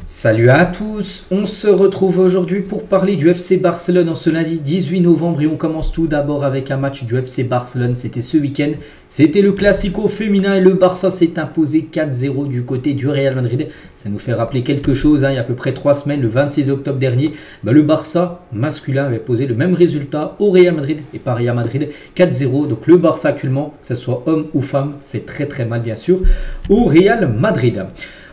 Salut à tous, on se retrouve aujourd'hui pour parler du FC Barcelone en ce lundi 18 novembre et on commence tout d'abord avec un match du FC Barcelone, c'était ce week-end, c'était le Classico féminin et le Barça s'est imposé 4-0 du côté du Real Madrid. Ça nous fait rappeler quelque chose, il y a à peu près 3 semaines, le 26 octobre dernier, le Barça masculin avait posé le même résultat au Real Madrid et pas Real Madrid, 4-0. Donc le Barça actuellement, que ce soit homme ou femme, fait très mal bien sûr au Real Madrid.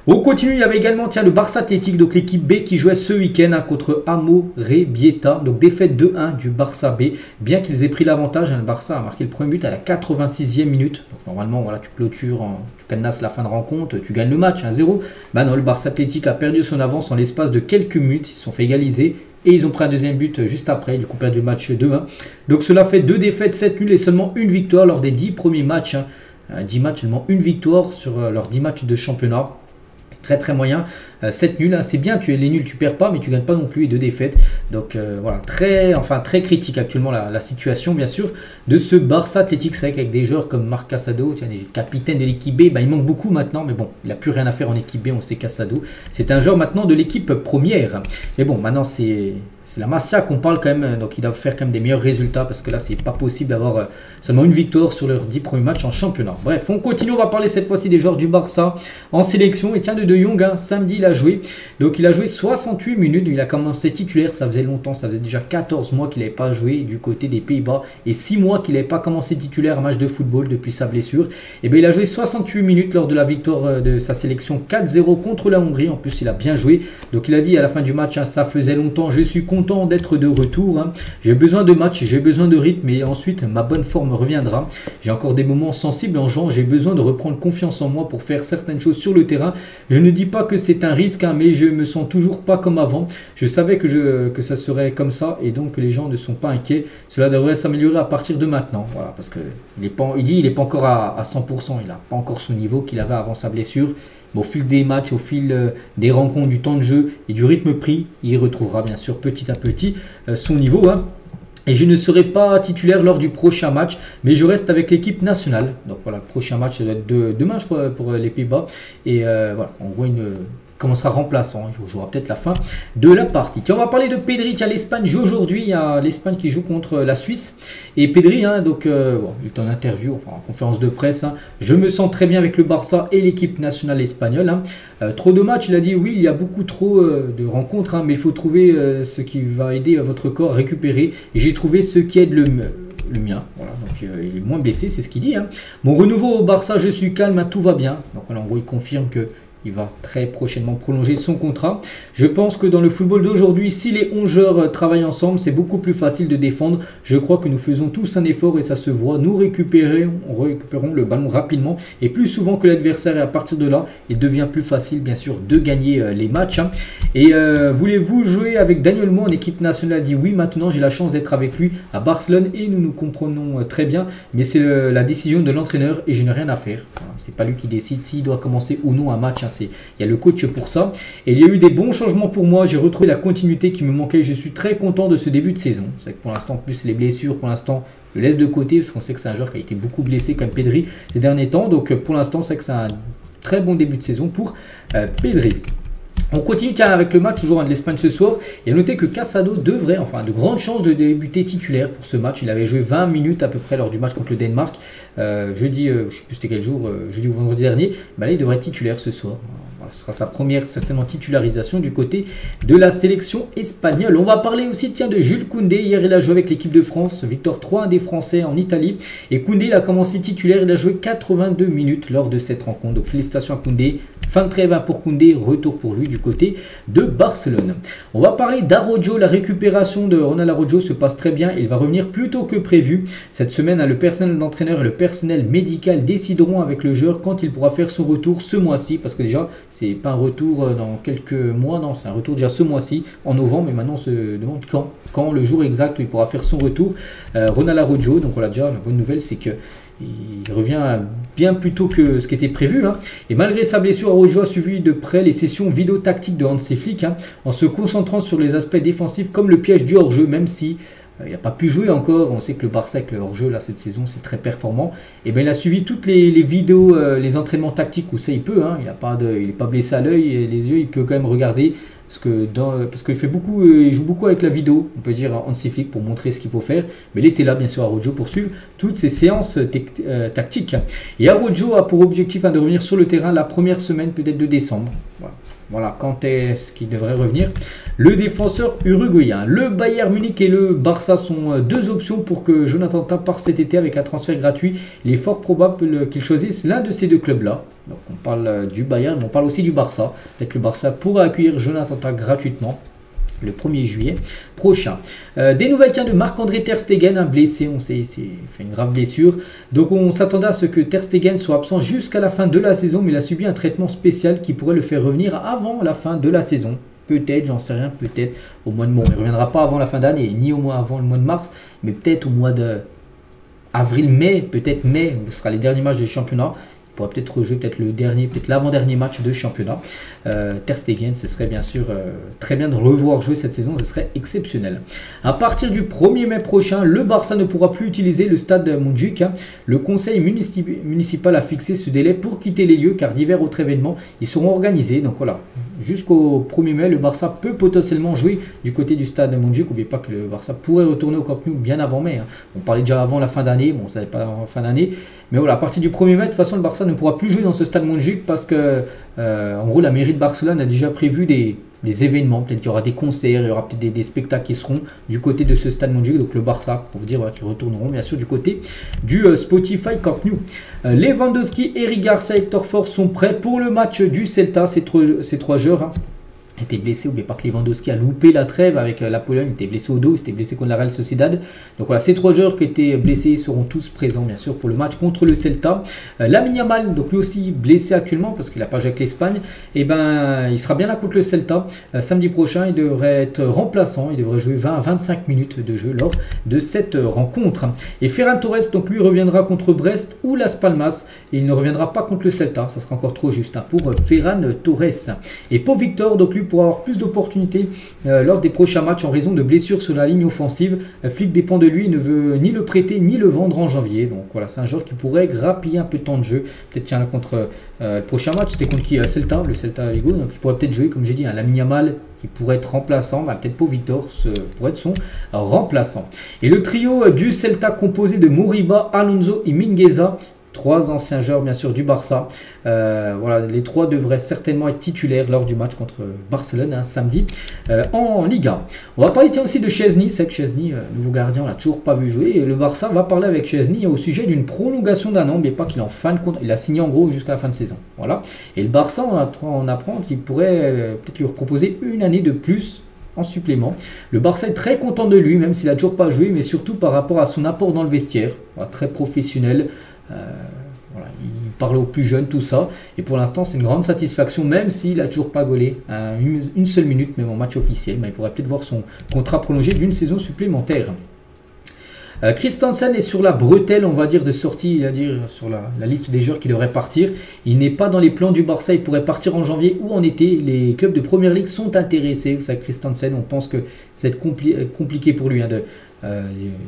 On continue, il y avait également le Barça Athletic, donc l'équipe B qui jouait ce week-end contre Amorebieta. Donc défaite 2-1 du Barça B, bien qu'ils aient pris l'avantage. Le Barça a marqué le premier but à la 86e minute. Donc normalement, voilà, tu clôtures, tu cadenasses la fin de rencontre, tu gagnes le match 1-0. Non, le Barça Athletic a perdu son avance en l'espace de quelques minutes. Ils se sont fait égaliser. Et ils ont pris un deuxième but juste après, du coup perdu le match 2-1. Donc cela fait 2 défaites, 7 nuls et seulement une victoire lors des 10 premiers matchs. 10 matchs, seulement une victoire sur leurs 10 matchs de championnat. C'est très moyen, 7 nuls, c'est bien, les nuls tu perds pas mais tu gagnes pas non plus et 2 défaites. Donc voilà, très critique actuellement la situation bien sûr de ce Barça Athletic. C'est vrai qu'avec des joueurs comme Marc Casado, des capitaines de l'équipe B, il manque beaucoup maintenant, mais bon, il n'a plus rien à faire en équipe B, on sait Casado. C'est un joueur maintenant de l'équipe première. Mais bon, maintenant c'est la Masia qu'on parle quand même, donc ils doivent faire quand même des meilleurs résultats parce que là c'est pas possible d'avoir seulement une victoire sur leurs 10 premiers matchs en championnat. Bref, on continue, on va parler cette fois-ci des joueurs du Barça en sélection. Et tiens, de Jong, samedi il a joué, donc il a joué 68 minutes, il a commencé titulaire, ça faisait longtemps, ça faisait déjà 14 mois qu'il n'avait pas joué du côté des Pays-Bas et 6 mois qu'il n'avait pas commencé titulaire un match de football depuis sa blessure. Et bien il a joué 68 minutes lors de la victoire de sa sélection 4-0 contre la Hongrie, en plus il a bien joué, donc il a dit à la fin du match, ça faisait longtemps, je suis content d'être de retour, j'ai besoin de match, j'ai besoin de rythme et ensuite ma bonne forme reviendra. J'ai encore des moments sensibles en genre, j'ai besoin de reprendre confiance en moi pour faire certaines choses sur le terrain. Je ne dis pas que c'est un risque, mais je me sens toujours pas comme avant. Je savais que ça serait comme ça et donc les gens ne sont pas inquiets. Cela devrait s'améliorer à partir de maintenant. Voilà, parce que il n'est pas encore à 100%, il n'a pas encore son niveau qu'il avait avant sa blessure. Au fil des matchs, au fil des rencontres, du temps de jeu et du rythme pris, il retrouvera bien sûr petit à petit son niveau. Et je ne serai pas titulaire lors du prochain match, mais je reste avec l'équipe nationale. Donc voilà, le prochain match ça doit être demain, je crois, pour les Pays-Bas. Et voilà, on voit commencera remplaçant, il jouera peut-être la fin de la partie. Tiens, on va parler de Pedri, l'Espagne joue aujourd'hui, il y a l'Espagne qui joue contre la Suisse. Et Pedri, donc il est en interview, en conférence de presse, je me sens très bien avec le Barça et l'équipe nationale espagnole. Trop de matchs, il a dit oui, il y a beaucoup trop de rencontres, mais il faut trouver ce qui va aider votre corps à récupérer. Et j'ai trouvé ce qui aide le mien, voilà, donc il est moins blessé, c'est ce qu'il dit. Mon renouveau au Barça, je suis calme, tout va bien. Donc voilà, en gros, il confirme que il va très prochainement prolonger son contrat. Je pense que dans le football d'aujourd'hui, si les 11 joueurs travaillent ensemble, c'est beaucoup plus facile de défendre. Je crois que nous faisons tous un effort et ça se voit. Nous récupérons le ballon rapidement et plus souvent que l'adversaire. Et à partir de là, il devient plus facile, bien sûr, de gagner les matchs. Et voulez-vous jouer avec Dani Olmo en équipe nationale? Il dit oui, maintenant j'ai la chance d'être avec lui à Barcelone et nous nous comprenons très bien. Mais c'est la décision de l'entraîneur et je n'ai rien à faire. Voilà, c'est pas lui qui décide s'il doit commencer ou non un match. Il y a le coach pour ça. Et il y a eu des bons changements pour moi. J'ai retrouvé la continuité qui me manquait. Je suis très content de ce début de saison. C'est vrai que pour l'instant, en plus les blessures, pour l'instant, le laisse de côté parce qu'on sait que c'est un joueur qui a été beaucoup blessé comme Pedri ces derniers temps. Donc pour l'instant, c'est que c'est un très bon début de saison pour Pedri. On continue avec le match toujours de l'Espagne ce soir. Et à noter que Casado devrait, enfin de grandes chances de débuter titulaire pour ce match. Il avait joué 20 minutes à peu près lors du match contre le Danemark. Jeudi, je ne sais plus c'était quel jour, jeudi ou vendredi dernier. Là, il devrait être titulaire ce soir. Voilà, ce sera sa première certainement titularisation du côté de la sélection espagnole. On va parler aussi de Jules Koundé. Hier, il a joué avec l'équipe de France. Victoire 3-1 des Français en Italie. Et Koundé, il a commencé titulaire. Il a joué 82 minutes lors de cette rencontre. Donc félicitations à Koundé. Fin de trêve pour Koundé, retour pour lui du côté de Barcelone. On va parler d'Araujo, la récupération de Ronald Araujo se passe très bien, il va revenir plus tôt que prévu. Cette semaine, le personnel d'entraîneur et le personnel médical décideront avec le joueur quand il pourra faire son retour ce mois-ci, parce que déjà, c'est pas un retour dans quelques mois, non, c'est un retour déjà ce mois-ci, en novembre, mais maintenant on se demande quand le jour exact où il pourra faire son retour. Ronald Araujo, donc voilà, déjà, la bonne nouvelle, c'est que il revient bien plus tôt que ce qui était prévu. Et malgré sa blessure, Araujo a suivi de près les sessions vidéo tactiques de Hansi Flick en se concentrant sur les aspects défensifs comme le piège du hors-jeu, même si il n'a pas pu jouer encore. On sait que le Barça avec le hors-jeu là cette saison c'est très performant. Et ben il a suivi toutes les vidéos, les entraînements tactiques où ça il peut. Hein, il n'est pas blessé à l'œil et les yeux, il peut quand même regarder. Parce qu'il fait beaucoup, il joue beaucoup avec la vidéo, on peut dire Hansi Flick pour montrer ce qu'il faut faire. Mais il était là bien sûr à Rojo pour suivre toutes ces séances tactiques. Et Araujo a pour objectif de revenir sur le terrain la première semaine peut-être de décembre. Voilà, quand est-ce qu'il devrait revenir? Le défenseur uruguayen. Le Bayern Munich et le Barça sont deux options pour que Jonathan Tah parte cet été avec un transfert gratuit. Il est fort probable qu'il choisisse l'un de ces deux clubs-là. Donc on parle du Bayern, mais on parle aussi du Barça. Peut-être que le Barça pourra accueillir Jonathan Tah gratuitement le 1er juillet prochain. Des nouvelles de Marc-André Ter Stegen, blessé, on sait, il fait une grave blessure. Donc on s'attendait à ce que Ter Stegen soit absent jusqu'à la fin de la saison, mais il a subi un traitement spécial qui pourrait le faire revenir avant la fin de la saison. Peut-être, j'en sais rien, peut-être au mois de mai. Il ne reviendra pas avant la fin d'année, ni avant le mois de mars, mais peut-être au mois de avril-mai, peut-être mai, ce sera les derniers matchs du championnat. Il pourra peut-être rejouer peut-être l'avant-dernier match de championnat. Ter Stegen, ce serait bien sûr très bien de le revoir jouer cette saison, ce serait exceptionnel. À partir du 1er mai prochain, le Barça ne pourra plus utiliser le stade Montjuïc. Le conseil municipal a fixé ce délai pour quitter les lieux car divers autres événements y seront organisés. Donc voilà, jusqu'au 1er mai, le Barça peut potentiellement jouer du côté du stade Montjuïc. N'oubliez pas que le Barça pourrait retourner au Camp Nou bien avant mai. On parlait déjà avant la fin d'année, bon, ça n'est pas en fin d'année. Mais voilà, à partir du 1er mai, de toute façon, le Barça ne pourra plus jouer dans ce stade Montjuïc parce que, en gros, la mairie de Barcelone a déjà prévu des événements. Peut-être qu'il y aura des concerts, il y aura peut-être des spectacles qui seront du côté de ce stade Montjuïc. Donc le Barça, pour vous dire, voilà, qui retourneront bien sûr du côté du Spotify Camp Nou. Lewandowski, Eric Garcia, Hector Ford sont prêts pour le match du Celta. Ces trois joueurs. Hein, était blessé, n'oubliez pas que Lewandowski a loupé la trêve avec la Pologne, il était blessé au dos, il était blessé contre la Real Sociedad. Donc voilà, ces trois joueurs qui étaient blessés seront tous présents bien sûr pour le match contre le Celta. Lamine Yamal, donc lui aussi blessé actuellement parce qu'il n'a pas joué avec l'Espagne, et ben il sera bien là contre le Celta. Samedi prochain, il devrait être remplaçant, il devrait jouer 20 à 25 minutes de jeu lors de cette rencontre. Et Ferran Torres, donc lui reviendra contre Brest ou Las Palmas, et il ne reviendra pas contre le Celta, ça sera encore trop juste pour Ferran Torres. Et Pau Victor, donc lui pour avoir plus d'opportunités lors des prochains matchs en raison de blessures sur la ligne offensive. Flick dépend de lui, il ne veut ni le prêter ni le vendre en janvier. Donc voilà, c'est un joueur qui pourrait grappiller un peu de temps de jeu. Peut-être tiens contre le prochain match, c'était contre qui? Celta, le Celta Vigo. Donc il pourrait peut-être jouer, comme j'ai dit, un Lamine Yamal qui pourrait être remplaçant. Peut-être Pau Victor pourrait être son remplaçant. Et le trio du Celta composé de Moriba, Alonso et Mingueza. Trois anciens joueurs bien sûr du Barça. Voilà, les trois devraient certainement être titulaires lors du match contre Barcelone samedi en Liga. On va parler aussi de Szczesny. C'est que Szczesny, nouveau gardien, on l'a toujours pas vu jouer. Et le Barça va parler avec Szczesny au sujet d'une prolongation d'un an. N'oubliez pas qu'il est en fin de compte. Il a signé en gros jusqu'à la fin de saison. Voilà. Et le Barça, on apprend qu'il pourrait peut-être lui proposer une année de plus en supplément. Le Barça est très content de lui, même s'il n'a toujours pas joué, mais surtout par rapport à son apport dans le vestiaire. Voilà, très professionnel. Voilà, il parle aux plus jeunes, tout ça. Et pour l'instant, c'est une grande satisfaction, même s'il n'a toujours pas gaulé une seule minute, même en match officiel. Mais il pourrait peut-être voir son contrat prolongé d'une saison supplémentaire. Christensen est sur la bretelle, on va dire, de sortie, sur la liste des joueurs qui devraient partir. Il n'est pas dans les plans du Barça, il pourrait partir en janvier ou en été. Les clubs de Première Ligue sont intéressés. C'est Christensen, on pense que c'est compliqué pour lui.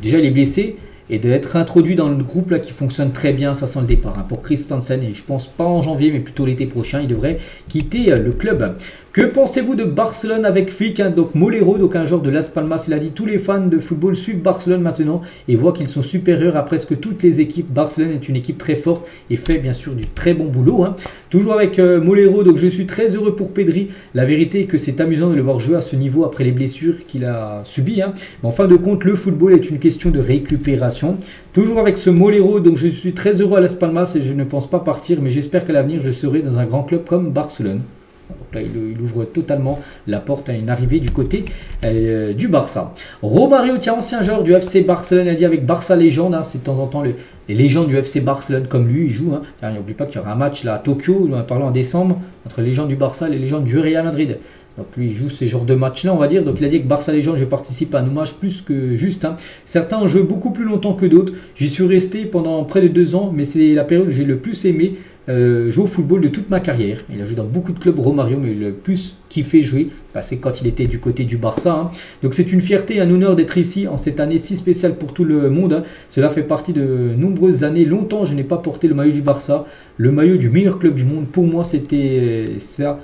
Déjà, il est blessé. Et d'être introduit dans le groupe là qui fonctionne très bien, ça sent le départ pour Christensen. Et je pense pas en janvier, mais plutôt l'été prochain, il devrait quitter le club. Que pensez-vous de Barcelone avec Flick? Donc Molero, donc un joueur de Las Palmas, il a dit tous les fans de football suivent Barcelone maintenant et voient qu'ils sont supérieurs à presque toutes les équipes. Barcelone est une équipe très forte et fait bien sûr du très bon boulot. Toujours avec Molero, donc je suis très heureux pour Pedri. La vérité est que c'est amusant de le voir jouer à ce niveau après les blessures qu'il a subies. Mais en fin de compte, le football est une question de récupération. Toujours avec ce Molero, donc je suis très heureux à Las Palmas et je ne pense pas partir, mais j'espère qu'à l'avenir je serai dans un grand club comme Barcelone. Donc là, il ouvre totalement la porte à une arrivée du côté du Barça. Romario, tiens, ancien joueur du FC Barcelone, a dit avec Barça Légende, c'est de temps en temps les légendes du FC Barcelone comme lui, il joue. N'oublie pas qu'il y aura un match là à Tokyo, on en parlant en décembre, entre les légendes du Barça et les légendes du Real Madrid. Donc lui, il joue ces genres de matchs-là, on va dire. Donc il a dit que Barça Légende, je participe à un hommage plus que juste. Certains ont joué beaucoup plus longtemps que d'autres. J'y suis resté pendant près de 2 ans, mais c'est la période que j'ai le plus aimé. joué au football de toute ma carrière. Il a joué dans beaucoup de clubs, Romario, mais le plus kiffé jouer, c'est quand il était du côté du Barça. Hein. Donc c'est une fierté et un honneur d'être ici en cette année si spéciale pour tout le monde. Hein. Cela fait partie de nombreuses années. Longtemps, je n'ai pas porté le maillot du Barça, le maillot du meilleur club du monde. Pour moi, c'était ça.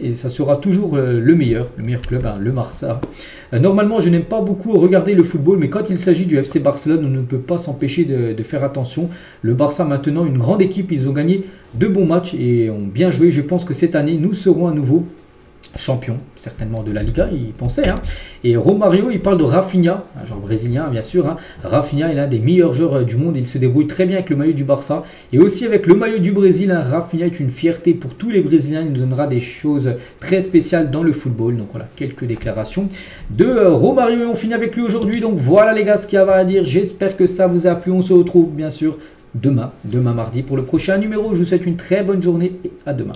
Et ça sera toujours le meilleur club, hein, le Barça. Normalement, je n'aime pas beaucoup regarder le football, mais quand il s'agit du FC Barcelone, on ne peut pas s'empêcher de faire attention. Le Barça, maintenant, une grande équipe, ils ont gagné de bons matchs et ont bien joué. Je pense que cette année, nous serons à nouveau champion, certainement de la Liga, il pensait. Hein. Et Romario, il parle de Rafinha, un joueur brésilien, bien sûr. Hein. Rafinha est l'un des meilleurs joueurs du monde. Il se débrouille très bien avec le maillot du Barça. Et aussi avec le maillot du Brésil. Hein. Rafinha est une fierté pour tous les Brésiliens. Il nous donnera des choses très spéciales dans le football. Donc voilà, quelques déclarations de Romario. Et on finit avec lui aujourd'hui. Donc voilà les gars, ce qu'il y avait à dire. J'espère que ça vous a plu. On se retrouve bien sûr demain mardi pour le prochain numéro. Je vous souhaite une très bonne journée et à demain.